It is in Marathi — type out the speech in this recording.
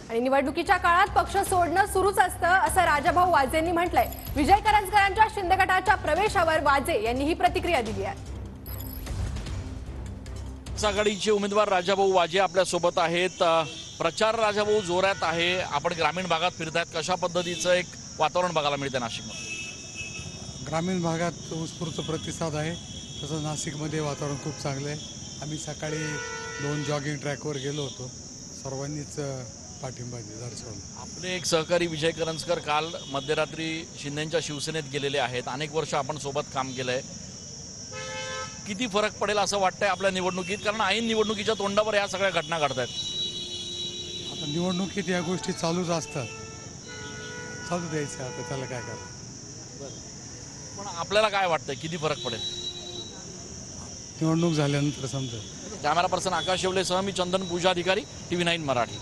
आणि निवडणुकीच्या काळात पक्ष सोडणं सुरूच असतं असं राजाभाऊ वाजेंनी म्हटलंय। विजय करंजकरांच्या शिंदे गटाच्या प्रवेशावर वाजे यांनी ही प्रतिक्रिया दिली आहे। आघाडीचे उमेदवार राजाभाऊ वाजे आपल्या सोबत आहेत। प्रचार राजाभाऊ जोरात आहे। आपण ग्रामीण भागात फिरतायत, कशा पद्धतीचं एक वातावरण बघायला मिळते नाशिकमध्ये? ग्रामीण भागात उत्स्फूर्त प्रतिसाद आहे, तसं नाशिकमध्ये वातावरण खूप चांगलं आहे। आम्ही सकाळी 2 जॉगिंग ट्रॅकवर गेलो होतो, सर्वांनीच पाठिंबा दर्शवला। आपले एक सहकारी विजय करंजकर काल मध्यरात्री शिंदेंच्या शिवसेनेत गेलेले आहेत। अनेक वर्ष आपण सोबत काम केलंय। किती फरक पडेल असं वाटतंय आपल्या निवडणुकीत? कारण ऐन निवडणुकीच्या तोंडावर या सगळ्या घटना घडतायत। आता निवडणुकीत या गोष्टी चालूच असतात, चालू द्यायचं, आता त्याला काय करायचं। पण आपल्याला काय वाटतंय, किती फरक पडेल? निवडणूक झाल्यानंतर समजेल। कॅमेरा पर्सन आकाश शेवलेसह मी चंदन पूजा अधिकारी, TV9 मराठी।